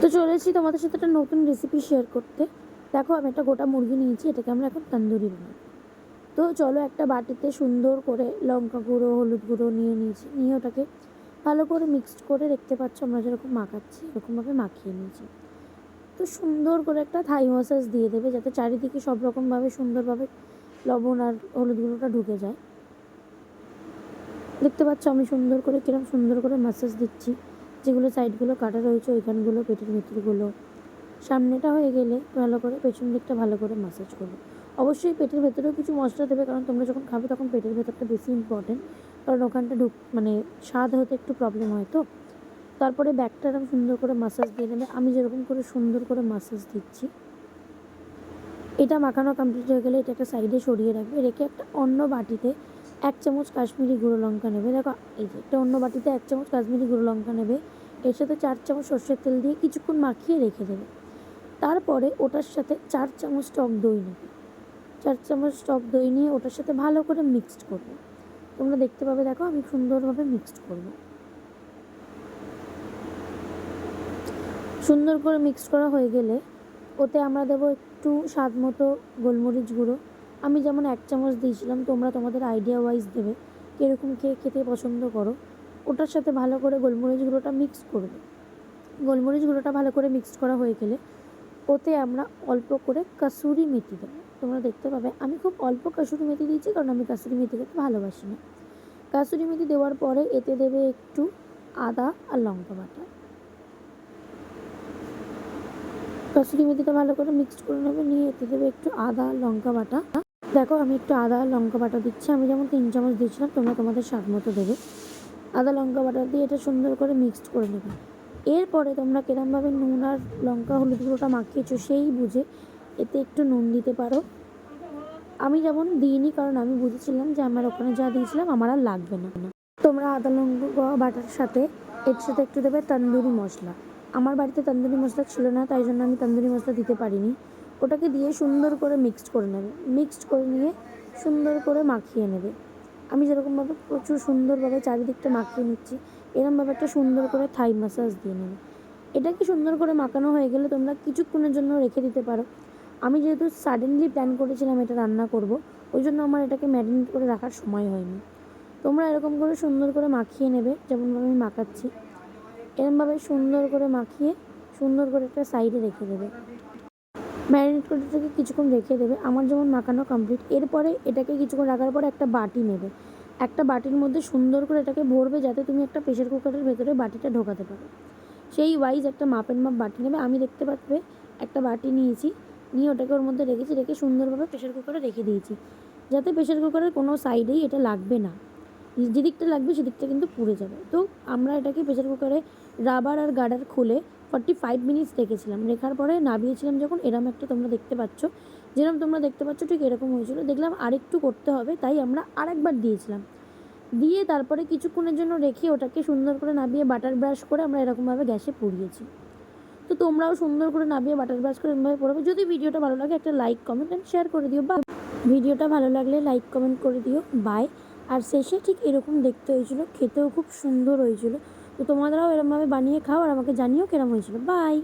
তো চলেছি তোমাদের সাথে একটা নতুন রেসিপি শেয়ার করতে। দেখো আমি একটা গোটা মুরগি নিয়েছি, এটাকে আমরা এখন তন্দুরি বানাবো। তো চলো একটা বাটিতে সুন্দর করে লঙ্কা গুঁড়ো, হলুদ গুঁড়ো নিয়ে ওটাকে ভালো করে মিক্সড করে, দেখতে পাচ্ছ আমরা যেরকম মাখাচ্ছি এরকমভাবে মাখিয়ে নিয়েছি। তো সুন্দর করে একটা থাই মাসাজ দিয়ে দেবে, যাতে চারিদিকে সব রকমভাবে সুন্দরভাবে লবণ আর হলুদ গুঁড়োটা ঢুকে যায়। দেখতে পাচ্ছ আমি সুন্দর করে কিরম সুন্দর করে মাসাজ দিচ্ছি, যেগুলো সাইডগুলো কাটা রয়েছে ওইখানগুলো, পেটের ভেতরগুলো। সামনেটা হয়ে গেলে ভালো করে পেছন দিকটা ভালো করে মাসাজ করবো। অবশ্যই পেটের ভেতরেও কিছু মশলা দেবে, কারণ তোমরা যখন খাবে তখন পেটের ভেতরটা বেশি ইম্পর্টেন্ট, কারণ ওখানটা স্বাদ হতে একটু প্রবলেম হয়। তো তারপরে ব্যাকটা এরকম সুন্দর করে মাসাজ দিয়ে নেবে, আমি যেরকম করে সুন্দর করে মাসাজ দিচ্ছি। এটা মাখানো কমপ্লিট হয়ে গেলে এটা একটা সাইডে সরিয়ে রাখবে, রেখে একটা অন্য বাটিতে 1 চামচ কাশ্মীরি গুঁড়ো লঙ্কা নেবে। দেখো এই যে একটা অন্য বাটিতে 1 চামচ কাশ্মীরি গুঁড়ো লঙ্কা নেবে, এর সাথে 4 চামচ সর্ষের তেল দিয়ে কিছুক্ষণ মাখিয়ে রেখে দেবে। তারপরে ওটার সাথে 4 চামচ টক দই নেবে, 4 চামচ টক দই নিয়ে ওটার সাথে ভালো করে মিক্সড করবে। তোমরা দেখতে পাবে, দেখো আমি সুন্দরভাবে মিক্সড করব। সুন্দর করে মিক্সড করা হয়ে গেলে ওতে আমরা দেবো একটু স্বাদ মতো গোলমরিচ গুঁড়ো। আমি যেমন 1 চামচ দিয়েছিলাম, তোমরা তোমাদের আইডিয়া ওয়াইজ দেবে কীরকম খেতে পছন্দ করো। ওটার সাথে ভালো করে গোলমরিচ গুঁড়োটা মিক্স করবে। গোলমরিচ গুঁড়োটা ভালো করে মিক্সড করা হয়ে গেলে ওতে আমরা অল্প করে কাসুরি মেথি দেবো। তোমরা দেখতে পাবে আমি খুব অল্প কাসুরি মেথি দিয়েছি, কারণ আমি কাসুরি মেথি খেতে ভালোবাসি না। কাসুরি মেথি দেওয়ার পরে এতে দেবে একটু আদা আর লঙ্কা বাটা। কাসুরি মেথিটা ভালো করে মিক্সড করে নেবে, নিয়ে এতে দেবে একটু আদা লঙ্কা বাটা। দেখো আমি একটু আদা লঙ্কা বাটা দিচ্ছি, আমি যেমন 3 চামচ দিয়েছিলাম, তোমরা তোমাদের স্বাদ মতো দেবে। আদা লঙ্কা বাটা দিয়ে এটা সুন্দর করে মিক্সড করে নেবে। এরপরে তোমরা কিরমভাবে নুন আর লঙ্কা হলুদ গুঁড়োটা মাখিয়েছো সেই বুঝে এতে একটু নুন দিতে পারো। আমি যেমন দিইনি, কারণ আমি বুঝেছিলাম যে আমার ওখানে যা দিয়েছিলাম আমার আর লাগবে না। তোমরা আদা লঙ্কা বাটার সাথে এর সাথে একটু দেবে তন্দুরি মশলা। আমার বাড়িতে তন্দুরি মশলা ছিল না, তাই জন্য আমি তন্দুরি মশলা দিতে পারিনি। ওটাকে দিয়ে সুন্দর করে মিক্সড করে নেবে, মিক্সড করে নিয়ে সুন্দর করে মাখিয়ে নেবে। আমি যেরকমভাবে প্রচুর সুন্দরভাবে চারিদিকটা মাখিয়ে নিচ্ছি, এরকমভাবে একটা সুন্দর করে থাই মাসাজ দিয়ে নেবে। এটাকে সুন্দর করে মাখানো হয়ে গেলে তোমরা কিছুক্ষণের জন্য রেখে দিতে পারো। আমি যেহেতু সাডেনলি প্ল্যান করেছিলাম এটা রান্না করব, ওই জন্য আমার এটাকে ম্যারিনেট করে রাখার সময় হয়নি। তোমরা এরকম করে সুন্দর করে মাখিয়ে নেবে, যেমনভাবে আমি মাখাচ্ছি এরকমভাবে সুন্দর করে মাখিয়ে সুন্দর করে একটা সাইডে রেখে দেবে। ম্যারিনেট করে থেকে কিছুক্ষণ রেখে দেবে। আমার যেমন মাখানো কমপ্লিট, এরপরে এটাকে কিছুক্ষণ রাখার পরে একটা বাটি নেবে, একটা বাটির মধ্যে সুন্দর করে এটাকে ভরবে, যাতে তুমি একটা প্রেশার কুকারের ভেতরে বাটিটা ঢোকাতে পারো। সেই ওয়াইজ একটা মাপের মাপ বাটি নেবে। আমি দেখতে পাচ্বে একটা বাটি নিয়েছি, নিয়ে ওটাকে ওর মধ্যে রেখেছি, রেখে সুন্দরভাবে প্রেশার কুকারে রেখে দিয়েছি, যাতে প্রেশার কুকারের কোনো সাইডেই এটা লাগবে না, যেদিকটা লাগবে সেদিকটা কিন্তু পুড়ে যাবে। তো আমরা এটাকে প্রেশার কুকারে রাবার আর গার্ডার খুলে 45 মিনিটস রেখেছিলাম। রেখার পরে নামিয়েছিলাম যখন, এরম একটা তোমরা দেখতে পাচ্ছ, যেরকম তোমরা দেখতে পাচ্ছ ঠিক এরকম হয়েছিল। দেখলাম আরেকটু করতে হবে, তাই আমরা আরেকবার দিয়েছিলাম, দিয়ে তারপরে কিছুক্ষণের জন্য রেখে ওটাকে সুন্দর করে নামিয়ে বাটার ব্রাশ করে আমরা এরকমভাবে গ্যাসে পুড়িয়েছি। তো তোমরাও সুন্দর করে নামিয়ে বাটার ব্রাশ করে এরকমভাবে পড়বে। যদি ভিডিওটা ভালো লাগে একটা লাইক কমেন্ট অ্যান্ড শেয়ার করে দিও, বা ভিডিওটা ভালো লাগলে লাইক কমেন্ট করে দিও। বাই। আর শেষে ঠিক এরকম দেখতে হয়েছিল, খেতেও খুব সুন্দর হয়েছিল। তো তোমরাও এরকমভাবে বানিয়ে খাও আর আমাকে জানিও কেরম হয়েছিল। বাই।